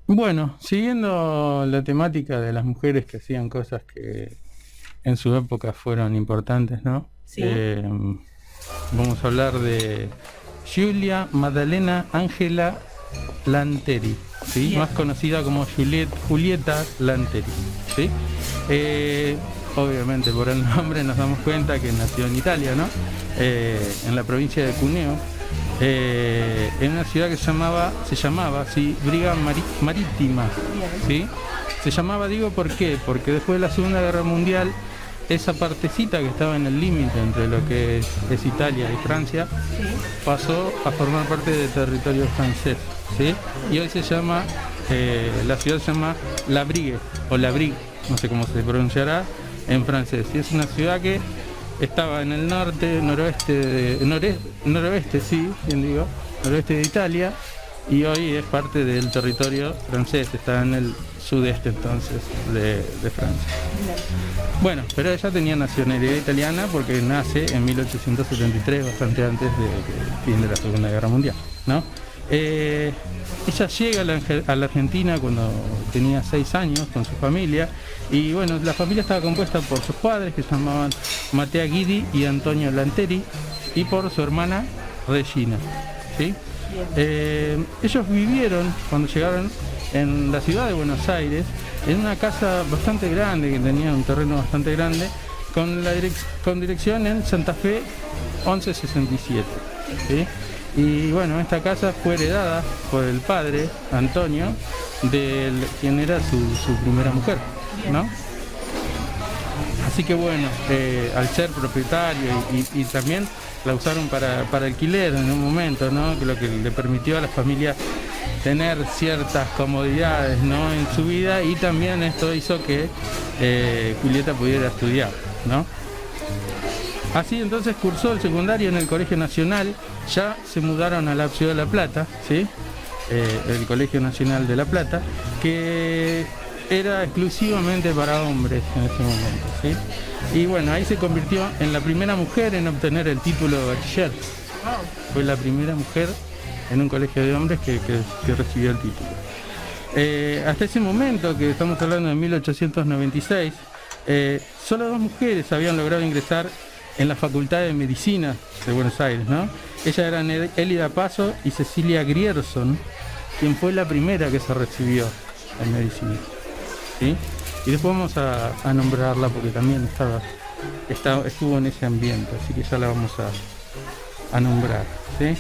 Bueno, siguiendo la temática de las mujeres que hacían cosas que en su época fueron importantes, ¿no? Sí. Vamos a hablar de Giulia Maddalena Angela Lanteri, ¿sí? Bien. Más conocida como Julieta Lanteri, ¿sí? Obviamente por el nombre nos damos cuenta que nació en Italia, ¿no? En la provincia de Cuneo, en una ciudad que se llamaba sí, Briga Marítima, ¿sí? Se llamaba, digo, ¿por qué? Porque después de la Segunda Guerra Mundial, esa partecita que estaba en el límite entre lo que es Italia y Francia, Sí. pasó a formar parte del territorio francés, ¿sí? Y hoy se llama, la ciudad se llama La Brigue, o La Brigue, no sé cómo se pronunciará en francés. Y es una ciudad que estaba en el norte, noroeste, sí, bien digo, noroeste de Italia, y hoy es parte del territorio francés, está en el sudeste entonces de Francia. Bien. Bueno, pero ella tenía nacionalidad italiana porque nace en 1873, bastante antes del fin de la Segunda Guerra Mundial, ¿no? Ella llega a la Argentina cuando tenía 6 años con su familia, y bueno, la familia estaba compuesta por sus padres, que se llamaban Matea Guidi y Antonio Lanteri, y por su hermana Regina, ¿sí? Ellos vivieron, cuando llegaron, en la ciudad de Buenos Aires, en una casa bastante grande, que tenía un terreno bastante grande, con dirección en Santa Fe 1167, ¿sí? Y bueno, esta casa fue heredada por el padre, Antonio, de quien era su primera mujer, ¿no? Así que bueno, al ser propietario y también la usaron para alquiler en un momento, ¿no? Que lo que le permitió a la familia tener ciertas comodidades, ¿no? En su vida, y también esto hizo que Julieta pudiera estudiar, ¿no? Así entonces cursó el secundario en el Colegio Nacional, ya se mudaron a la ciudad de La Plata, ¿sí? El Colegio Nacional de La Plata, que era exclusivamente para hombres en ese momento, ¿sí? Y bueno, ahí se convirtió en la primera mujer en obtener el título de bachiller. Fue la primera mujer en un colegio de hombres que recibió el título. Hasta ese momento, que estamos hablando de 1896, solo 2 mujeres habían logrado ingresar en la Facultad de Medicina de Buenos Aires, ¿no? Ellas eran Elida Paso y Cecilia Grierson, quien fue la primera que se recibió en medicina, ¿sí? Y después vamos a nombrarla porque también estuvo en ese ambiente, así que ya la vamos a nombrar, ¿sí?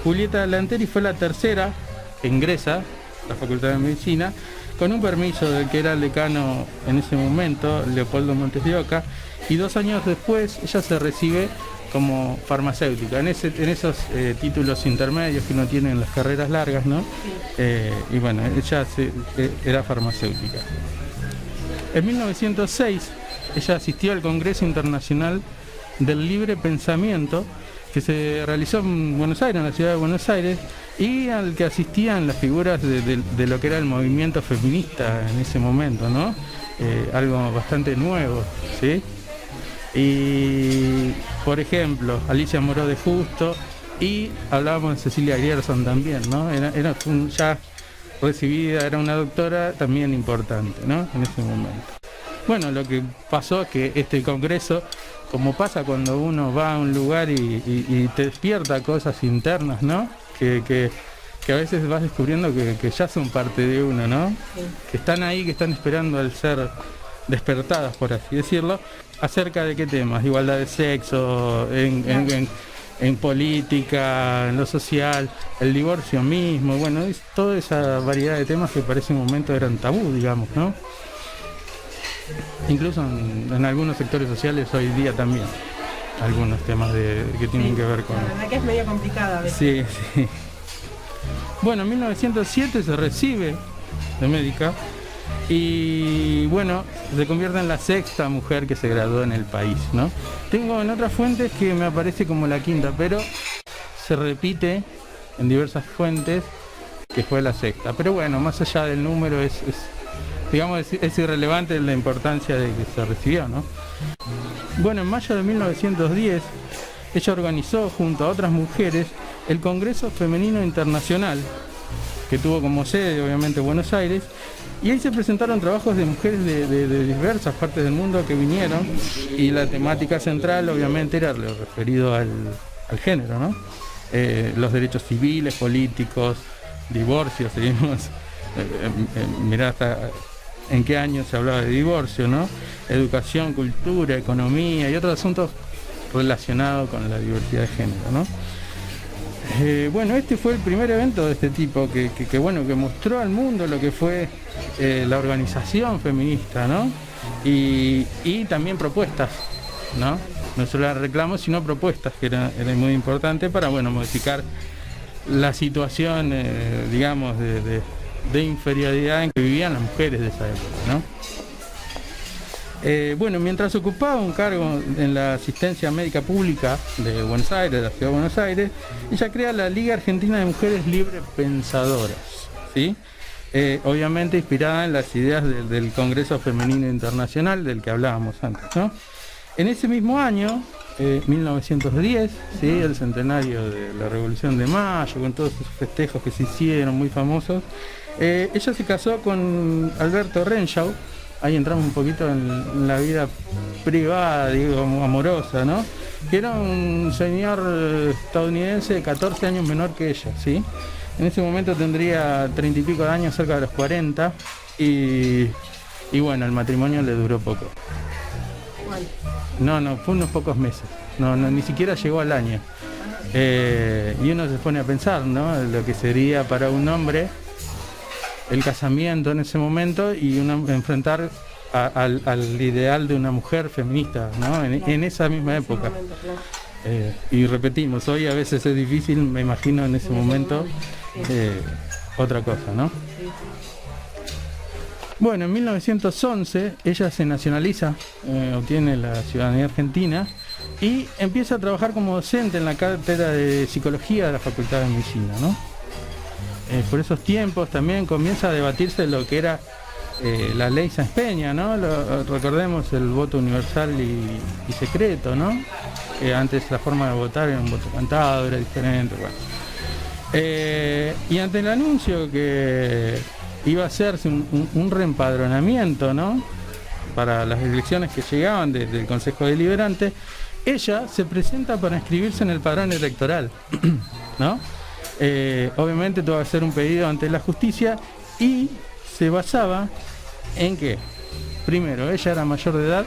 Julieta Lanteri fue la tercera que ingresa a la Facultad de Medicina, con un permiso del que era el decano en ese momento, Leopoldo Montes de Oca, y 2 años después ella se recibe como farmacéutica, en esos títulos intermedios que uno tiene en las carreras largas, ¿no? Y bueno, ella era farmacéutica. En 1906 ella asistió al Congreso Internacional del Libre Pensamiento, que se realizó en Buenos Aires, en la ciudad de Buenos Aires, y al que asistían las figuras de lo que era el movimiento feminista en ese momento, ¿no? Algo bastante nuevo, ¿sí? Y, por ejemplo, Alicia Moró de Justo, y hablábamos de Cecilia Grierson también, ¿no? Era ya recibida, era una doctora también importante, ¿no? En ese momento. Bueno, lo que pasó es que este congreso, como pasa cuando uno va a un lugar y te despierta cosas internas, ¿no? Que a veces vas descubriendo que ya son parte de uno, ¿no? Sí. Que están ahí, que están esperando al ser despertadas, por así decirlo. ¿Acerca de qué temas? Igualdad de sexo, en política, en lo social, el divorcio mismo, bueno, es toda esa variedad de temas que para ese momento eran tabú, digamos, ¿no? Incluso en algunos sectores sociales hoy día también, algunos temas que tienen que ver con... La verdad que es medio complicada a veces. Sí, sí. Bueno, en 1907 se recibe de médica y bueno, se convierte en la 6ª mujer que se graduó en el país, ¿no? Tengo en otras fuentes que me aparece como la 5ª, pero se repite en diversas fuentes que fue la 6ª. Pero bueno, más allá del número digamos, es irrelevante la importancia de que se recibió, ¿no? Bueno, en mayo de 1910, ella organizó junto a otras mujeres el Congreso Femenino Internacional, que tuvo como sede obviamente Buenos Aires, y ahí se presentaron trabajos de mujeres de diversas partes del mundo que vinieron, y la temática central obviamente era lo referido al género, ¿no? Los derechos civiles, políticos, divorcios, seguimos, mirá hasta en qué año se hablaba de divorcio, ¿no? Educación, cultura, economía y otros asuntos relacionados con la diversidad de género, ¿no? Bueno, este fue el primer evento de este tipo que mostró al mundo lo que fue la organización feminista, ¿no? Y también propuestas, ¿no? No solo reclamos, sino propuestas, que era muy importante para, modificar la situación, digamos, de inferioridad en que vivían las mujeres de esa época, ¿no? Mientras ocupaba un cargo en la asistencia médica pública de Buenos Aires, de la ciudad de Buenos Aires, ella crea la Liga Argentina de Mujeres Libre Pensadoras, ¿sí? Obviamente inspirada en las ideas del Congreso Femenino Internacional del que hablábamos antes, ¿no? En ese mismo año, 1910, ¿sí? El centenario de la Revolución de Mayo, con todos esos festejos que se hicieron muy famosos, ella se casó con Alberto Renshaw. Ahí entramos un poquito en la vida privada, digo, amorosa, ¿no? Que era un señor estadounidense de 14 años menor que ella, ¿sí? En ese momento tendría 30 y pico de años, cerca de los 40, y el matrimonio le duró poco. No, fue unos pocos meses, ni siquiera llegó al año. Y uno se pone a pensar, ¿no? Lo que sería para un hombre el casamiento en ese momento y enfrentar al ideal de una mujer feminista, ¿no? En esa misma época. Y repetimos, hoy a veces es difícil, me imagino en ese momento otra cosa, ¿no? Bueno, en 1911 ella se nacionaliza, obtiene la ciudadanía argentina y empieza a trabajar como docente en la cátedra de psicología de la Facultad de Medicina, ¿no? Por esos tiempos también comienza a debatirse lo que era la ley Sáenz Peña, ¿no? Recordemos el voto universal y secreto, ¿no? Antes la forma de votar era un voto cantado, era diferente, y ante el anuncio que iba a hacerse un reempadronamiento, ¿no? Para las elecciones que llegaban del Consejo Deliberante, ella se presenta para inscribirse en el padrón electoral, ¿no? Obviamente tuvo que hacer un pedido ante la justicia y se basaba en que, primero, ella era mayor de edad,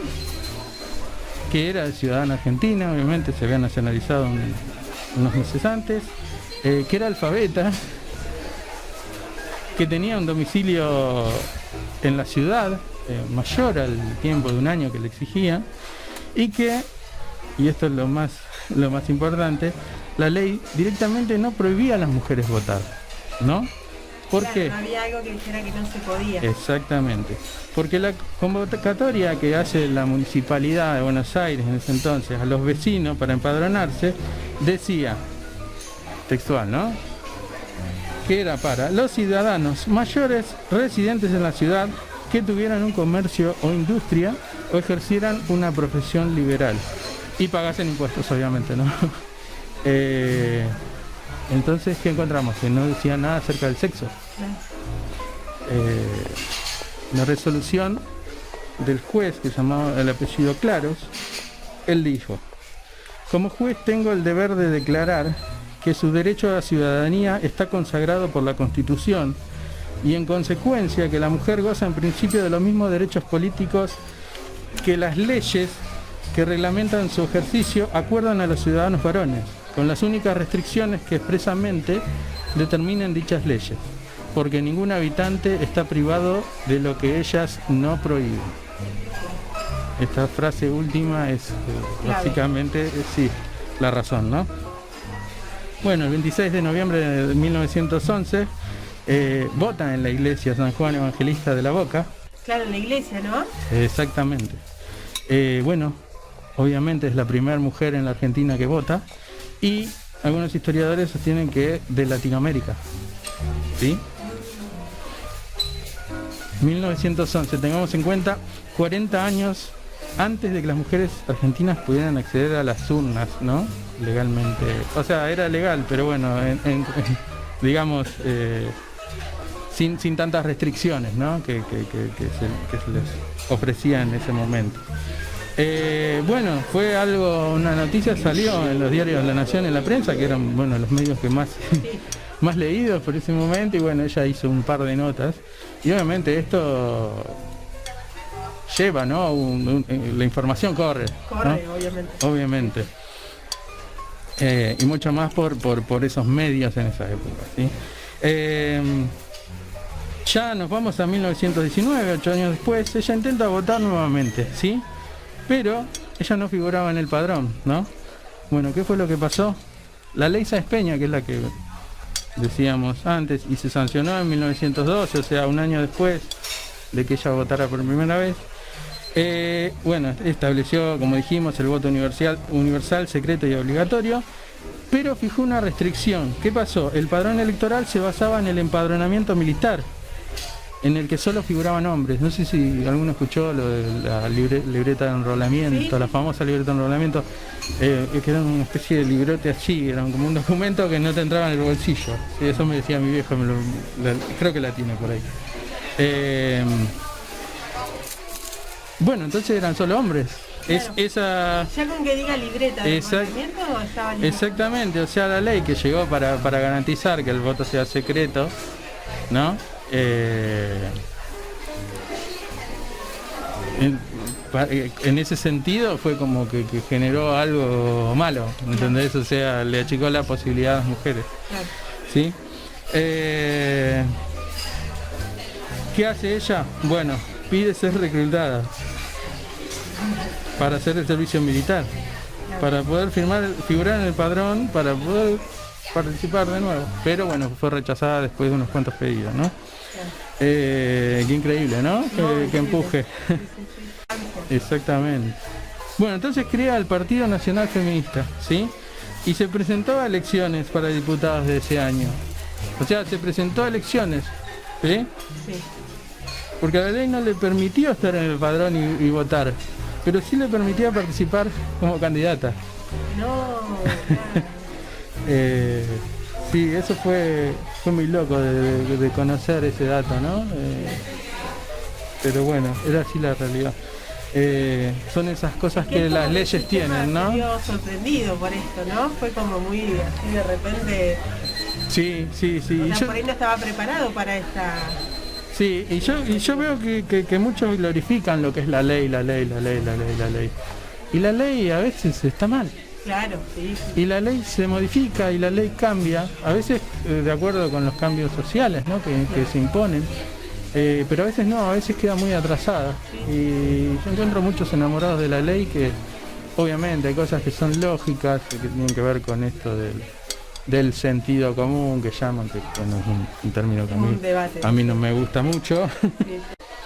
que era ciudadana argentina, obviamente se había nacionalizado unos meses antes, que era alfabeta, que tenía un domicilio en la ciudad mayor al tiempo de un año que le exigían, y que, y esto es lo más importante, la ley directamente no prohibía a las mujeres votar, ¿no? ¿Por qué? No había algo que dijera que no se podía. Exactamente. Porque la convocatoria que hace la Municipalidad de Buenos Aires en ese entonces a los vecinos para empadronarse, decía, textual, ¿no? Que era para los ciudadanos mayores residentes en la ciudad que tuvieran un comercio o industria o ejercieran una profesión liberal y pagasen impuestos, obviamente, ¿no? Entonces, ¿qué encontramos? Que no decía nada acerca del sexo. La resolución del juez, que se llamaba el apellido Claros, él dijo: como juez tengo el deber de declarar que su derecho a la ciudadanía está consagrado por la Constitución y en consecuencia que la mujer goza en principio de los mismos derechos políticos que las leyes que reglamentan su ejercicio acuerdan a los ciudadanos varones, con las únicas restricciones que expresamente determinen dichas leyes, porque ningún habitante está privado de lo que ellas no prohíben. Esta frase última es básicamente, sí, la razón, ¿no? Bueno, el 26 de noviembre de 1911 votan en la iglesia San Juan Evangelista de la Boca. Claro, en la iglesia, ¿no? Exactamente. Obviamente es la primera mujer en la Argentina que vota, y algunos historiadores sostienen que de Latinoamérica, ¿sí? 1911, tengamos en cuenta, 40 años antes de que las mujeres argentinas pudieran acceder a las urnas, ¿no? Legalmente. O sea, era legal, pero bueno, digamos, sin tantas restricciones, ¿no? que se les ofrecía en ese momento. Bueno, fue algo, una noticia salió en los diarios de La Nación, en la prensa, que eran, bueno, los medios que más, más leídos por ese momento, y bueno, ella hizo un par de notas, y obviamente esto lleva, ¿no? La información corre, Corre, ¿no? Obviamente. Y mucho más por esos medios en esa época, ¿sí? Ya nos vamos a 1919, 8 años después, ella intenta votar nuevamente, ¿sí? Pero ella no figuraba en el padrón, ¿no? Bueno, ¿qué fue lo que pasó? La ley Sáenz Peña, que es la que decíamos antes, y se sancionó en 1912, o sea, un año después de que ella votara por primera vez, bueno, estableció, como dijimos, el voto universal, secreto y obligatorio, pero fijó una restricción. ¿Qué pasó? El padrón electoral se basaba en el empadronamiento militar, en el que solo figuraban hombres. No sé si alguno escuchó lo de la libreta de enrolamiento, ¿sí? La famosa libreta de enrolamiento, que era una especie de librote así, era como un documento que no te entraba en el bolsillo. Sí, eso me decía mi viejo, creo que la tiene por ahí. Bueno, entonces eran solo hombres. Claro. Ya con que diga libreta de enrolamiento estaba libre. Exactamente, o sea, la ley que llegó para garantizar que el voto sea secreto, ¿no? En ese sentido fue como que generó algo malo, ¿entendés? O sea, le achicó la posibilidad a las mujeres, claro. ¿Sí? ¿Qué hace ella? Bueno, pide ser reclutada para hacer el servicio militar, claro, para poder figurar en el padrón, para poder participar de nuevo, pero bueno, fue rechazada después de unos cuantos pedidos, ¿no? Qué increíble, ¿no? Que empuje. Exactamente. Bueno, entonces crea el Partido Nacional Feminista, ¿sí? Y se presentó a elecciones para diputados de ese año. O sea, se presentó a elecciones, ¿sí? Sí. Porque la ley no le permitió estar en el padrón y votar, pero sí le permitía participar como candidata. No. Sí, eso fue muy loco de conocer ese dato, ¿no? Pero bueno, era así la realidad. Son esas cosas que las leyes tienen, ¿no? Se vio sorprendido por esto, ¿no? Fue como muy así de repente. Sí. O sea, por ahí no estaba preparado para esta. Sí, y yo veo que muchos glorifican lo que es la ley. Y la ley a veces está mal. Claro, sí. Y la ley se modifica y la ley cambia, a veces de acuerdo con los cambios sociales, ¿no? que se imponen, pero a veces no, a veces queda muy atrasada. Y yo encuentro muchos enamorados de la ley que obviamente hay cosas que son lógicas, que tienen que ver con esto del sentido común, que llaman, que bueno, es un término que a mí no me gusta mucho. Sí.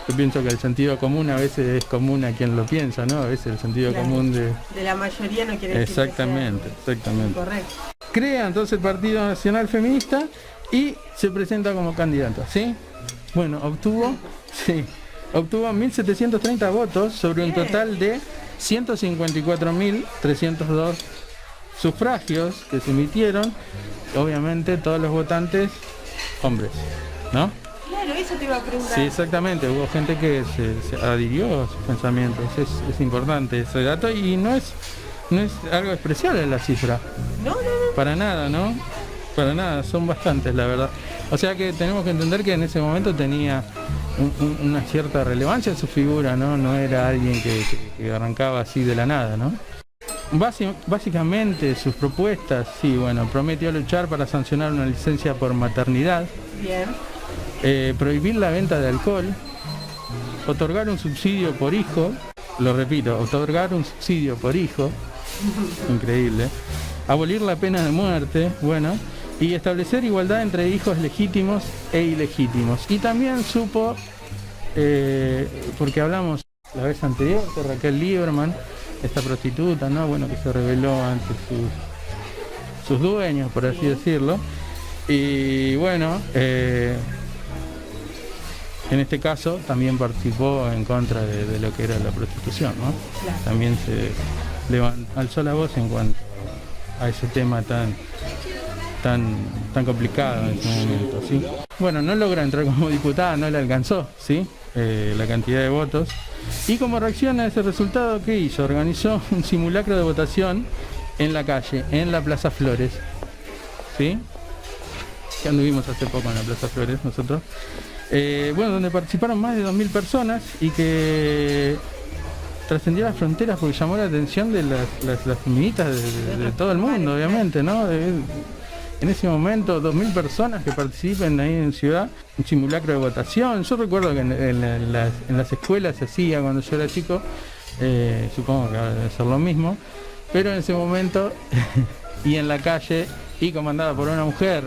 Yo pienso que el sentido común a veces es común a quien lo piensa, ¿no? A veces el sentido común de la mayoría no quiere decir exactamente. Correcto. Crea entonces el Partido Nacional Feminista y se presenta como candidata, ¿sí? Bueno, obtuvo 1.730 votos sobre un total de 154.302 sufragios que se emitieron, obviamente todos los votantes hombres, ¿no? Claro, eso te iba a preguntar. Sí, exactamente, hubo gente que se adhirió a sus pensamientos, es importante ese dato y no es algo despreciable la cifra. No. Para nada, ¿no? Para nada, son bastantes la verdad. O sea que tenemos que entender que en ese momento tenía una cierta relevancia su figura, ¿no? No era alguien que arrancaba así de la nada, ¿no? Básicamente sus propuestas, sí, bueno, prometió luchar para sancionar una licencia por maternidad. Bien. Prohibir la venta de alcohol, otorgar un subsidio por hijo, lo repito, otorgar un subsidio por hijo, increíble, abolir la pena de muerte, bueno, y establecer igualdad entre hijos legítimos e ilegítimos. Y también supo, porque hablamos la vez anterior de Raquel Lieberman, esta prostituta, ¿no? Bueno, que se rebeló ante sus dueños, por así decirlo, y bueno, en este caso también participó en contra de lo que era la prostitución, ¿no? Claro. También se alzó la voz en cuanto a ese tema tan tan complicado en ese momento, ¿sí? Bueno, no logra entrar como diputada, no le alcanzó, ¿sí? La cantidad de votos. Y como reacción a ese resultado, ¿qué hizo? Organizó un simulacro de votación en la calle, en la Plaza Flores, ¿sí? Que anduvimos hace poco en la Plaza Flores nosotros. Bueno, donde participaron más de 2.000 personas y que trascendió las fronteras porque llamó la atención de las feministas de todo el mundo, obviamente, ¿no? En ese momento, 2.000 personas que participen ahí en Ciudad, un simulacro de votación. Yo recuerdo que en las escuelas se hacía cuando yo era chico, supongo que ahora debe ser lo mismo, pero en ese momento, y en la calle, y comandada por una mujer,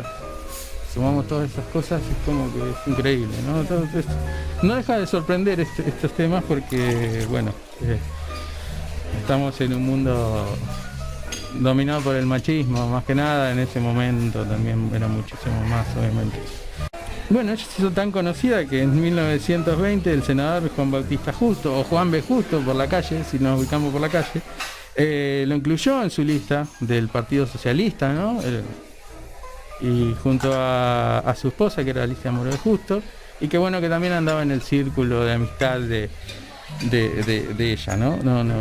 sumamos todas esas cosas, es como que es increíble, ¿no? Entonces, no deja de sorprender estos temas porque, bueno, estamos en un mundo dominado por el machismo, más que nada. En ese momento también era muchísimo más, obviamente. Bueno, ella se hizo tan conocida que en 1920 el senador Juan Bautista Justo, o Juan B. Justo por la calle, si nos ubicamos por la calle, lo incluyó en su lista del Partido Socialista, ¿no? Y junto a su esposa, que era Alicia Morel Justo, y que bueno, que también andaba en el círculo de amistad de ella, ¿no? No,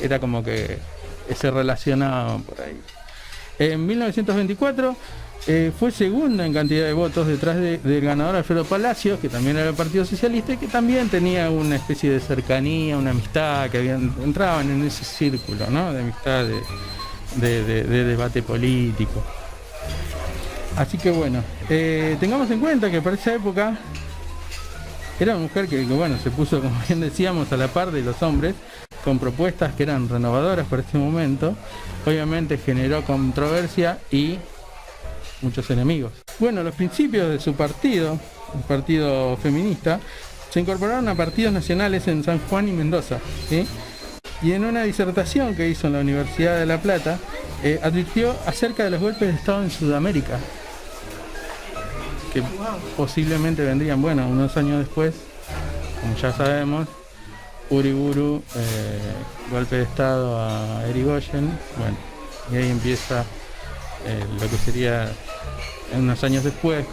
era como que se relacionaban por ahí. En 1924 fue segunda en cantidad de votos detrás del ganador Alfredo Palacios, que también era del Partido Socialista y que también tenía una especie de cercanía, una amistad, que entraban en ese círculo, ¿no? De amistad, de debate político. Así que bueno, tengamos en cuenta que para esa época era una mujer que bueno, se puso, como bien decíamos, a la par de los hombres, con propuestas que eran renovadoras para ese momento. Obviamente generó controversia y muchos enemigos. Bueno, los principios de su partido, el partido feminista, se incorporaron a partidos nacionales en San Juan y Mendoza, ¿sí? Y en una disertación que hizo en la Universidad de La Plata, advirtió acerca de los golpes de Estado en Sudamérica, que posiblemente vendrían, bueno, unos años después, como ya sabemos, Uriburu, golpe de Estado a Irigoyen, bueno, y ahí empieza lo que sería unos años después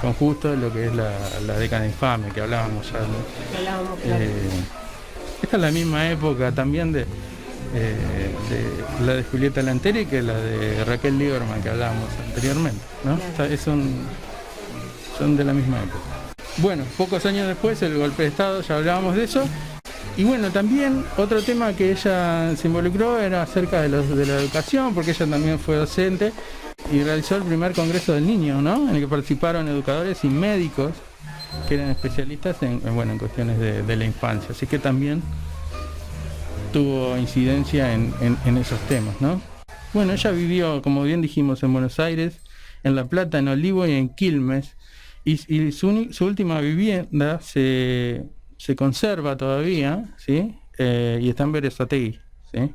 con justo lo que es la década infame que hablábamos ya, ¿no? Claro. Esta es la misma época también de la de Julieta Lanteri que la de Raquel Lieberman que hablábamos anteriormente, ¿no? Claro. Son de la misma época. Bueno, pocos años después el golpe de Estado, ya hablábamos de eso. Y bueno, también otro tema que ella se involucró era acerca de la educación, porque ella también fue docente y realizó el primer Congreso del Niño, ¿no? En el que participaron educadores y médicos que eran especialistas en cuestiones de la infancia. Así que también tuvo incidencia en esos temas, ¿no? Bueno, ella vivió, como bien dijimos, en Buenos Aires, en La Plata, en Olivo y en Quilmes. Y su última vivienda se conserva todavía, ¿sí? Y está en Berazategui, ¿sí?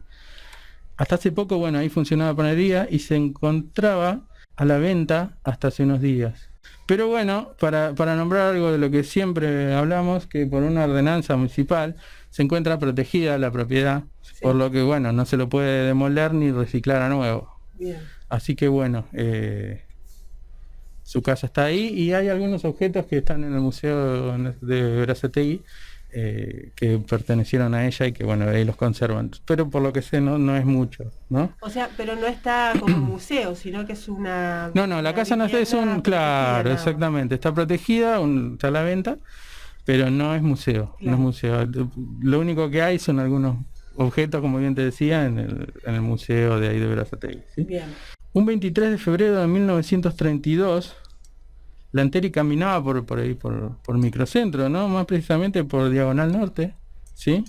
Hasta hace poco, bueno, ahí funcionaba panadería y se encontraba a la venta hasta hace unos días. Pero bueno, para nombrar algo de lo que siempre hablamos, que por una ordenanza municipal se encuentra protegida la propiedad, sí. Por lo que, bueno, no se lo puede demoler ni reciclar a nuevo. Bien. Así que, bueno, su casa está ahí y hay algunos objetos que están en el museo de Berazategui que pertenecieron a ella y que bueno, ahí los conservan, pero por lo que sé no es mucho, ¿no? O sea, pero no está como museo, sino que es una... No, la casa no es un... Claro, exactamente, está protegida, está a la venta, pero no es museo, claro. No es museo. Lo único que hay son algunos objetos, como bien te decía, en el museo de ahí de Berazategui, ¿sí? Bien. Un 23 de febrero de 1932, Lanteri caminaba por ahí, por Microcentro, ¿no? Más precisamente por Diagonal Norte, ¿sí?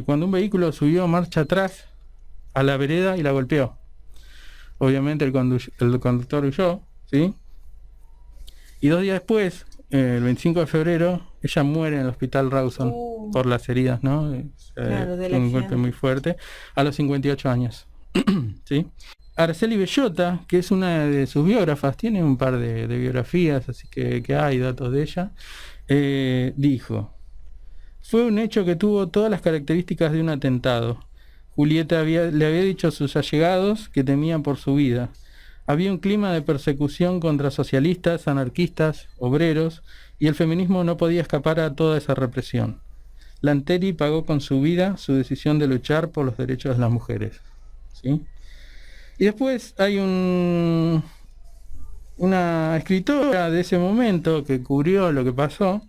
Cuando un vehículo subió marcha atrás a la vereda y la golpeó. Obviamente el conductor huyó, ¿sí? Y 2 días después, el 25 de febrero, ella muere en el hospital Rawson por las heridas, ¿no? Claro, un golpe muy fuerte, a los 58 años, ¿sí? Araceli Bellota, que es una de sus biógrafas, tiene un par de biografías, así que hay datos de ella, dijo: fue un hecho que tuvo todas las características de un atentado. Julieta le había dicho a sus allegados que temían por su vida. Había un clima de persecución contra socialistas, anarquistas, obreros, y el feminismo no podía escapar a toda esa represión. Lanteri pagó con su vida su decisión de luchar por los derechos de las mujeres, ¿sí? Y después hay una escritora de ese momento que cubrió lo que pasó,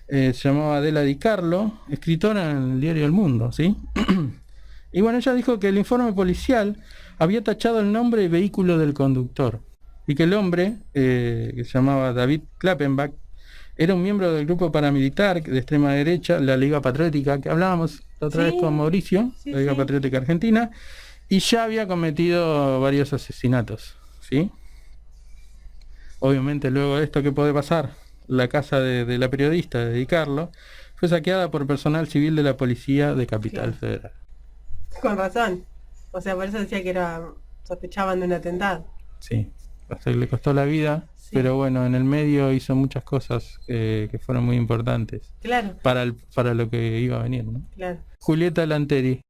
se llamaba Adela Di Carlo, escritora en el diario El Mundo, ¿sí? Y bueno, ella dijo que el informe policial había tachado el nombre y vehículo del conductor, y que el hombre, que se llamaba David Klappenbach, era un miembro del grupo paramilitar de extrema derecha, la Liga Patriótica, que hablábamos otra vez con Mauricio, la Liga Patriótica Argentina, y ya había cometido varios asesinatos, ¿sí? Obviamente luego de esto, ¿qué puede pasar? La casa de la periodista, de Di Carlo, fue saqueada por personal civil de la policía de Capital Federal. Con razón. O sea, por eso decía que sospechaban de un atentado. Sí, hasta que le costó la vida, pero bueno, en el medio hizo muchas cosas que fueron muy importantes. Claro. Para lo que iba a venir, ¿no? Claro. Julieta Lanteri.